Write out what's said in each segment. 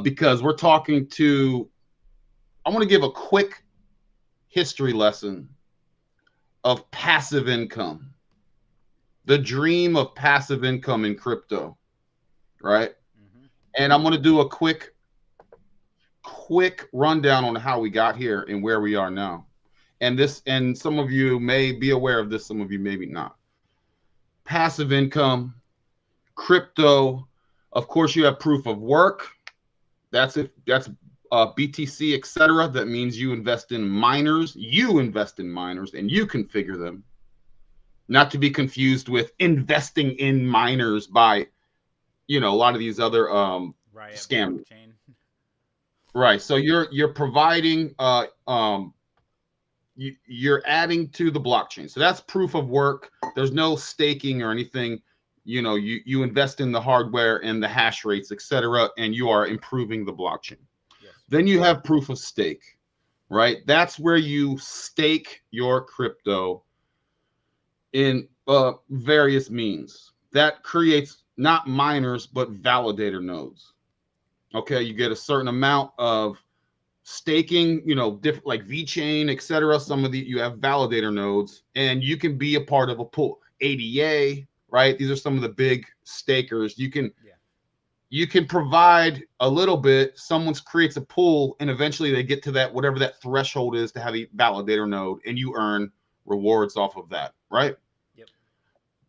because we're talking to, I want to give a quick history lesson of passive income, the dream of passive income in crypto, right? And I'm going to do a quick rundown on how we got here and where we are now. And some of you may be aware of this, some of you maybe not. Passive income, crypto, of course you have proof of work. That's it. That's BTC, etc. That means you invest in miners. You invest in miners and you configure them. Not to be confused with investing in miners by, a lot of these other scammers. Right. So you're providing you're adding to the blockchain. So that's proof of work. There's no staking or anything. You invest in the hardware and the hash rates, etc., and you are improving the blockchain. Yes. Then you have proof of stake, right? That's where you stake your crypto in various means. That creates not miners, but validator nodes. Okay, you get a certain amount of staking, different like VeChain, etc. Some of the you have validator nodes, and you can be a part of a pool. ADA, right? These are some of the big stakers. You can provide a little bit. Someone creates a pool, and eventually they get to that whatever that threshold is to have a validator node, and you earn rewards off of that, right? Yep.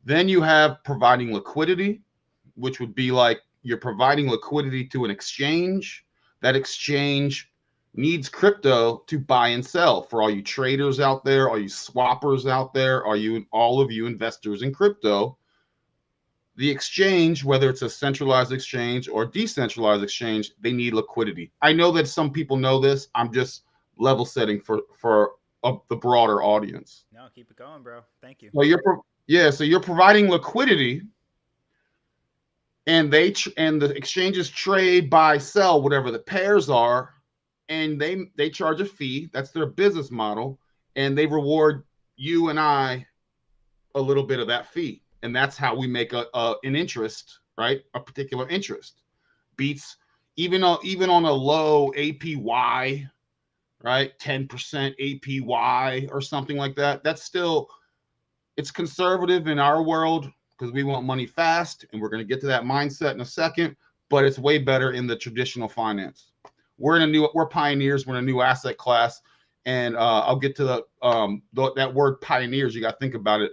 Then you have providing liquidity, which would be like you're providing liquidity to an exchange. That exchange needs crypto to buy and sell. For all you traders out there, all you swappers out there, all of you investors in crypto, the exchange, whether it's a centralized exchange or decentralized exchange, they need liquidity. I know that some people know this. I'm just level setting for the broader audience. No, keep it going, bro. Thank you. Well, so you're providing liquidity, and the exchanges trade, buy, sell, whatever the pairs are, and they charge a fee. That's their business model, and they reward you and I a little bit of that fee. And that's how we make an interest, right? A particular interest beats even on a low APY, right? 10% APY or something like that. That's still, it's conservative in our world because we want money fast, and we're going to get to that mindset in a second. But it's way better in the traditional finance. We're pioneers. We're in a new asset class, and I'll get to that word pioneers. You got to think about it.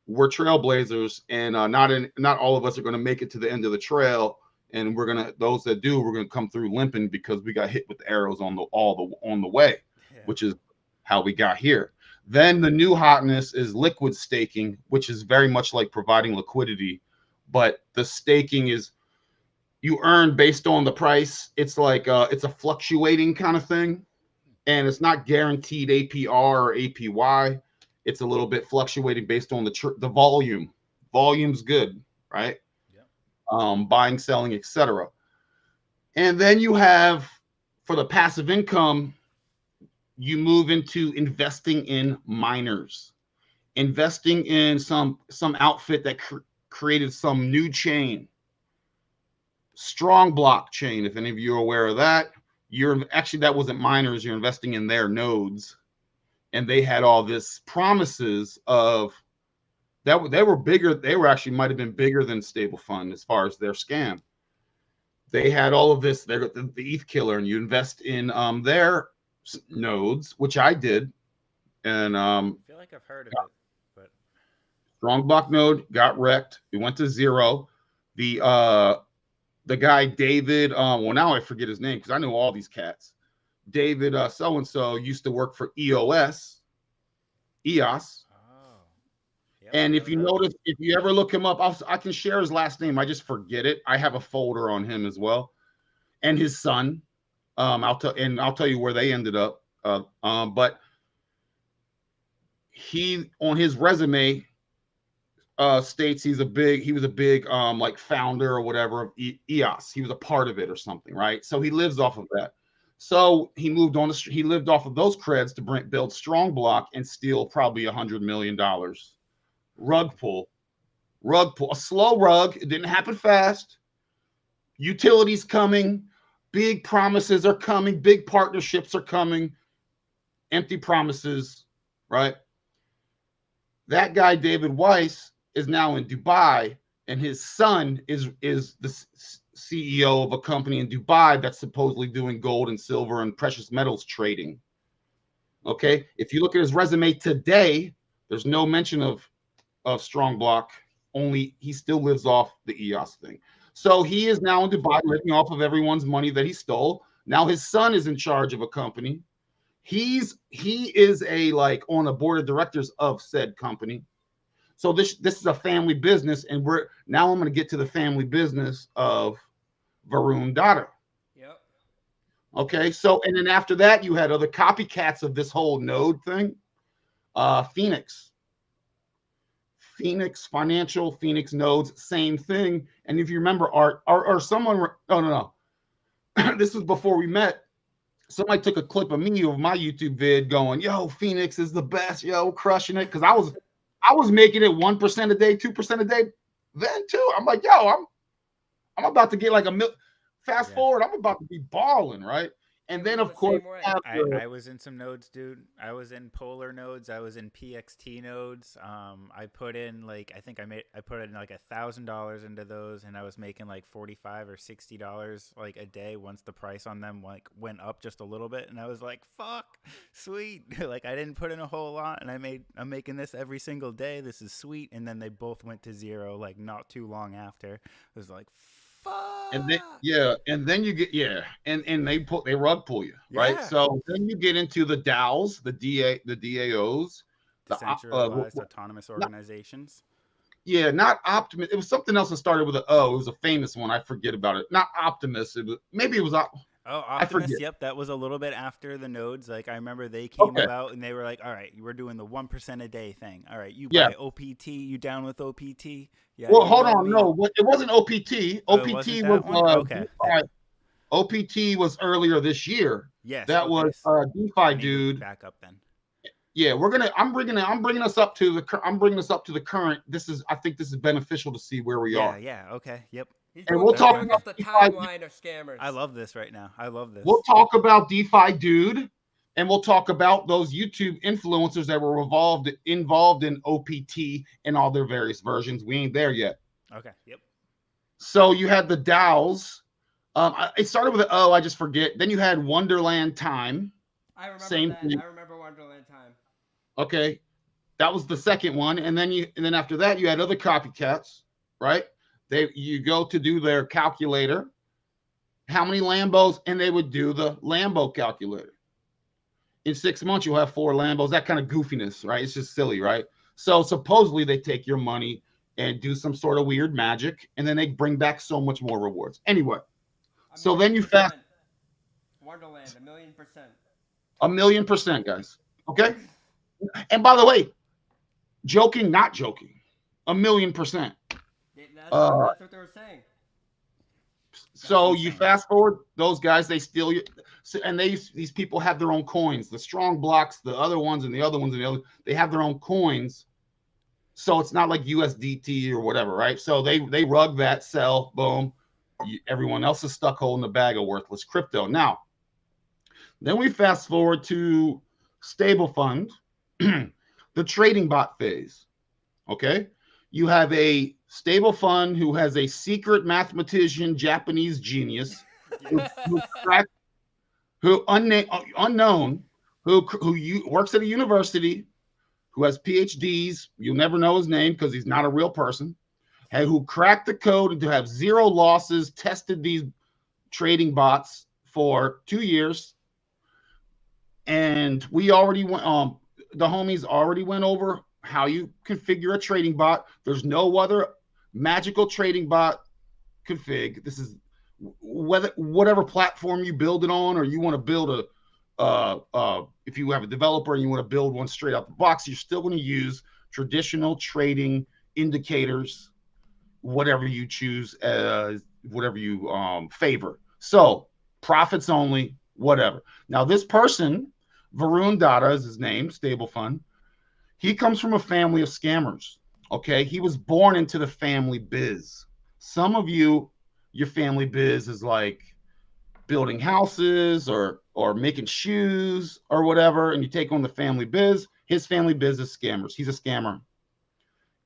We're trailblazers, and not all of us are going to make it to the end of the trail. And those that do, we're going to come through limping because we got hit with arrows on the way, which is how we got here. Then the new hotness is liquid staking, which is very much like providing liquidity, but the staking is you earn based on the price. It's like it's a fluctuating kind of thing, and it's not guaranteed APR or APY. It's a little bit fluctuating based on the volume. Volume's good, right? Yeah. Buying, selling, etc. And then you have, for the passive income, you move into investing in miners, investing in some outfit that created some new chain, strong blockchain. If any of you are aware of that, that wasn't miners. You're investing in their nodes. And they had all this promises of that they were bigger. They were actually might have been bigger than Stable Fund as far as their scam. They had all of this. They're the ETH killer, and you invest in their nodes, which I did. And I feel like I've heard of it, but strong block node got wrecked. It went to zero. The guy David, well, now I forget his name because I know all these cats. David so-and-so used to work for EOS. Oh, yep, and if you notice, if you ever look him up, I can share his last name. I just forget it. I have a folder on him as well, and his son. I'll tell you where they ended up. But he on his resume states he was a big like founder or whatever of EOS. He was a part of it or something, right? So he lives off of that. So he moved on. He lived off of those creds to build Strong Block and steal probably $100 million. Rug pull, a slow rug. It didn't happen fast. Utilities coming. Big promises are coming, big partnerships are coming, empty promises, right? That guy, David Weiss, is now in Dubai, and his son is the CEO of a company in Dubai that's supposedly doing gold and silver and precious metals trading. Okay, if you look at his resume today, there's no mention of Strong Block. Only he still lives off the EOS thing. So he is now in Dubai living off of everyone's money that he stole. Now his son is in charge of a company. He is a like on a board of directors of said company. So this is a family business, and I'm going to get to the family business of Varun Dada. Yep. Okay, so and then after that, you had other copycats of this whole node thing. Phoenix Financial, Phoenix Nodes, same thing. And if you remember, Art or someone, oh no, this was before we met. Somebody took a clip of me of my YouTube vid going, "Yo, Phoenix is the best, yo, crushing it." Because I was making it 1% a day, 2% a day. Then too, I'm like, "Yo, I'm about to get like a mil." Fast forward, I'm about to be balling, right? And then of course, I was in some nodes, dude. I was in Polar nodes. I was in PXT nodes. I put in like I put in like $1,000 into those, and I was making like $45 or $60 like a day once the price on them like went up just a little bit, and I was like, "Fuck, sweet!" Like I didn't put in a whole lot, and I'm making this every single day. This is sweet. And then they both went to zero like not too long after. It was like. And then you get and they rug pull you, right? So then you get into the DAOs, the DAOs, decentralized autonomous organizations. Not Optimus. It was something else that started with an O. It was a famous one. I forget about it. Not Optimus. Maybe it was Optimus. Yep, that was a little bit after the nodes. Like I remember they came about and they were like, "All right, we're doing the 1% a day thing. All right, you buy OPT. You down with OPT?" Yeah. Well, hold on. No, it wasn't OPT. OPT was okay. OPT was earlier this year. Yes, that was DeFi dude. Back up then. Yeah, I'm bringing us up to the current. I think this is beneficial to see where we are. Yeah. Okay. Yep. And we'll talk about the timeline of scammers. I love this right now. I love this. We'll talk about DeFi dude, and we'll talk about those YouTube influencers that were involved in OPT and all their various versions. We ain't there yet. Okay. Yep. So you had the DAOs. It started with I just forget. Then you had Wonderland Time. I remember that. I remember Wonderland Time. Okay, that was the second one, and then after that you had other copycats, right? You go to do their calculator, how many Lambos, and they would do the Lambo calculator. In 6 months, you'll have 4 Lambos. That kind of goofiness, right? It's just silly, right? So supposedly they take your money and do some sort of weird magic, and then they bring back so much more rewards. Anyway, so then you fast. Wonderland, 1,000,000%. 1,000,000%, guys. Okay. And by the way, joking, not joking, 1,000,000%. That's what they were saying. So you fast forward, those guys, they steal you, and these people have their own coins. The strong blocks, the other ones, and the other ones, they have their own coins. So it's not like USDT or whatever, right? So they rug that, sell, boom. Everyone else is stuck holding the bag of worthless crypto. Now, then we fast forward to stable fund, the trading bot phase. Okay, you have a stable fund who has a secret mathematician, Japanese genius, unknown, who works at a university, who has PhDs. You'll never know his name because he's not a real person. Who cracked the code to have 0 losses, tested these trading bots for 2 years, and we already went. The homies already went over how you configure a trading bot. There's no other magical trading bot config. This is whatever platform you build it on, or you want to build if you have a developer and you want to build one straight out the box, you're still going to use traditional trading indicators, whatever you choose, whatever you favor. So profits only, whatever. Now this person, Varun Dada is his name, stable fund. He comes from a family of scammers. Okay, he was born into the family biz. Some of you, your family biz is like building houses or making shoes or whatever, and you take on the family biz. His family biz is scammers. He's a scammer.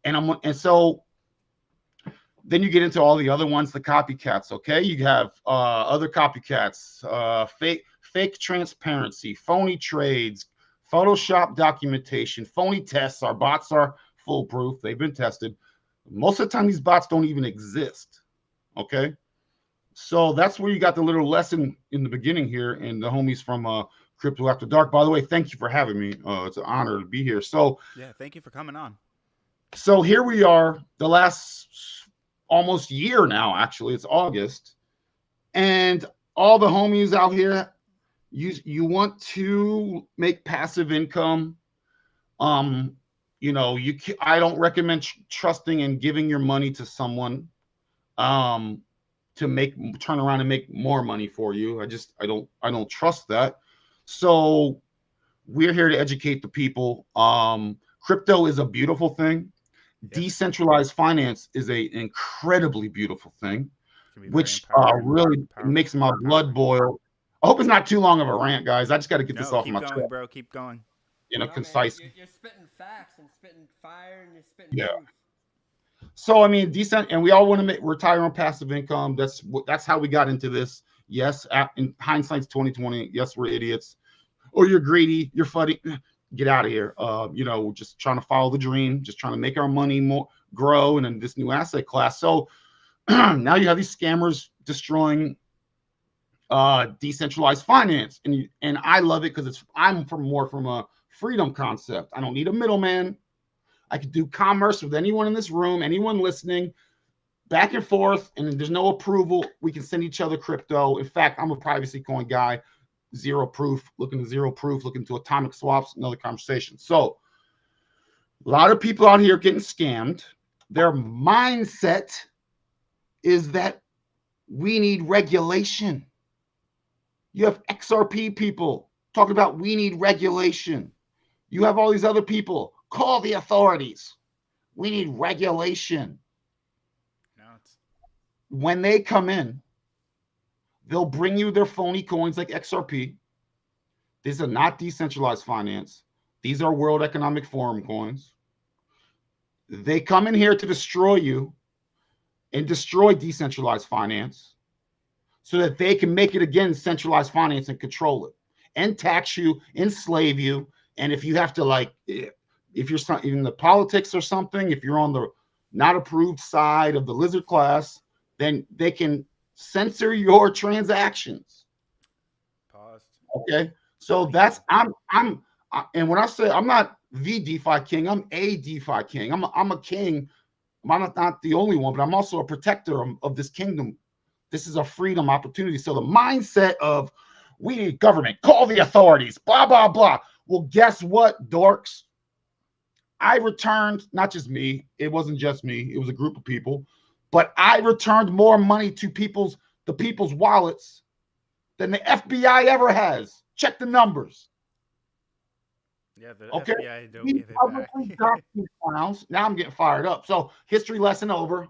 And so then you get into all the other ones, the copycats. Okay, you have other copycats, fake transparency, phony trades, Photoshop documentation, phony tests. Our bots are foolproof. They've been tested. Most of the time, these bots don't even exist. Okay, so that's where you got the little lesson in the beginning here, and the homies from Crypto After Dark. By the way, thank you for having me. It's an honor to be here. So yeah, thank you for coming on. So here we are, the last almost year now. Actually, it's August, and all the homies out here, you want to make passive income. I don't recommend trusting and giving your money to someone to turn around and make more money for you. I don't trust that. So we're here to educate the people. Crypto is a beautiful thing. Yes. Decentralized finance is an incredibly beautiful thing, which really makes my blood boil. I hope it's not too long of a rant, guys. I just got to get this off my chest. Keep going, bro. Keep going. Concise. You're spitting facts and spitting fire and you're spitting truth. So I mean, decent, and we all want to retire on passive income. That's how we got into this. Yes, in hindsight's 2020. Yes, we're idiots, or you're greedy. You're funny. Get out of here. We're just trying to follow the dream, just trying to make our money more grow, and in this new asset class. So now you have these scammers destroying decentralized finance, and I love it because I'm more from a freedom concept. I don't need a middleman. I could do commerce with anyone in this room, anyone listening, back and forth, and there's no approval. We can send each other crypto. In fact, I'm a privacy coin guy. Zero proof, looking to atomic swaps, another conversation. So a lot of people out here getting scammed. Their mindset is that we need regulation. You have XRP people talking about we need regulation. You have all these other people, call the authorities. We need regulation. When they come in, they'll bring you their phony coins like XRP. These are not decentralized finance. These are World Economic Forum coins. They come in here to destroy you and destroy decentralized finance so that they can make it again centralized finance and control it and tax you, enslave you. And if you have to, if you're in the politics or something, if you're on the not approved side of the lizard class, then they can censor your transactions. Paused. Okay, so that's and when I say I'm not the DeFi king, I'm a DeFi king. I'm a king. I'm not the only one, but I'm also a protector of this kingdom. This is a freedom opportunity. So the mindset of we need government, call the authorities, blah blah blah. Well, guess what, dorks? I returned, not just me. It wasn't just me. It was a group of people. But I returned more money to the people's wallets than the FBI ever has. Check the numbers. Yeah, the FBI don't give it back. Now I'm getting fired up. So history lesson over.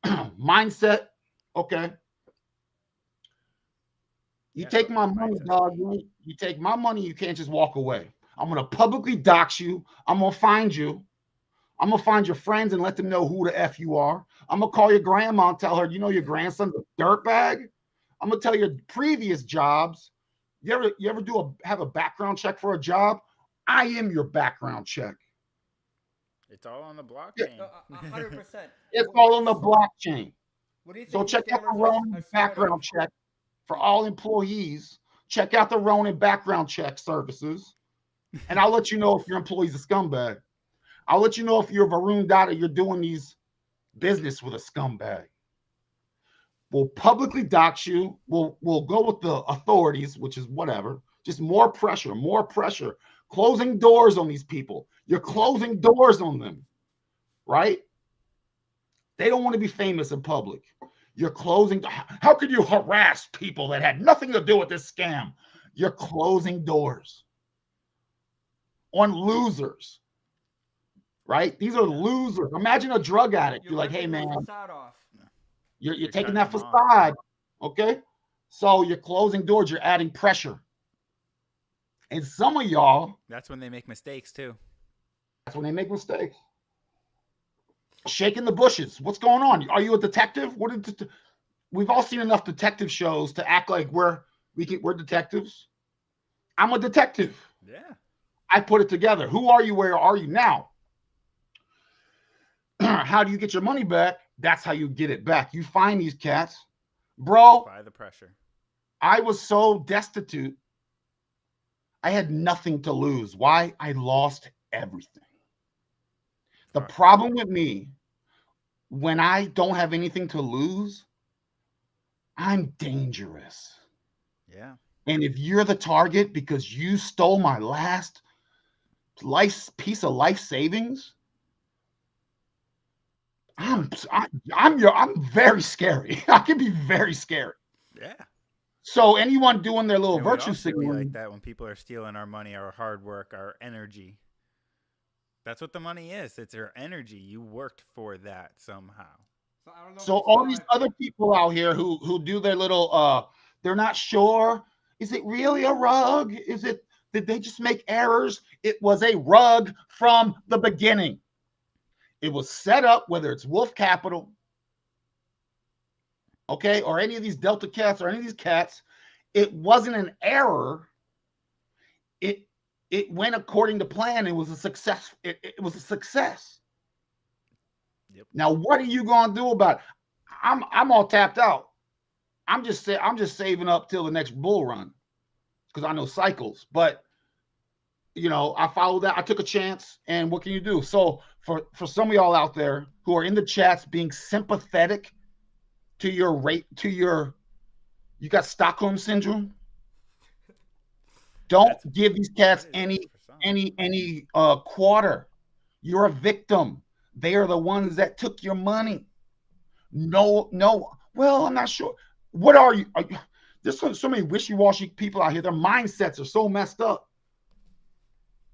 Mindset. Okay. You take my money, dog. You take my money, you can't just walk away. I'm going to publicly dox you. I'm going to find you. I'm going to find your friends and let them know who the F you are. I'm going to call your grandma and tell her, your grandson's a dirtbag. I'm going to tell your previous jobs. You ever have a background check for a job? I am your background check. It's all on the blockchain. 100%. It's all on the blockchain. What do you think? So check out the Ronin background check for all employees. Check out the Ronin background check services. And I'll let you know if your employee's a scumbag. I'll let you know if you're Varun Data, you're doing these business with a scumbag. We'll publicly dox you. We'll go with the authorities, which is whatever. Just more pressure. Closing doors on these people. You're closing doors on them, right? They don't want to be famous in public. You're closing. How could you harass people that had nothing to do with this scam? You're closing doors on losers. Right? These are losers. Imagine a drug addict. You're like, hey, man, you're taking that facade. Okay? So you're closing doors, you're adding pressure. And some of y'all, That's when they make mistakes too. that's when they make mistakes. Shaking the bushes. What's going on? Are you a detective? We've all seen enough detective shows to act like we're detectives. I'm a detective. Yeah. I put it together. Who are you? Where are you now? How do you get your money back? That's how you get it back. You find these cats. Bro, Apply the pressure. I was so destitute. I had nothing to lose. Why? I lost everything. The problem with me, when I don't have anything to lose, I'm dangerous. Yeah. And if you're the target because you stole my last piece of life savings, I'm very scary. I can be very scary. Yeah. So anyone doing their little And we virtue all should be like signaling, that when people are stealing our money, our hard work, our energy. That's what the money is. It's your energy. You worked for that somehow. So I don't know if so you all saw these it. other people out here who do their little they're not sure. Is it really a rug? Did they just make errors? It was a rug from the beginning. It was set up, whether it's Wolf Capital, okay, or any of these Delta cats or any of these cats, it wasn't an error. It went according to plan. It was a success. It was a success. Yep. Now, what are you gonna do about it? I'm all tapped out. I'm just saving up till the next bull run because I know cycles. But I followed that. I took a chance, and what can you do? So for some of y'all out there who are in the chats being sympathetic to your rate, you got Stockholm syndrome. Don't give these cats any quarter. You're a victim. They are the ones that took your money. No. Well, I'm not sure. What are you? There's so many wishy-washy people out here. Their mindsets are so messed up.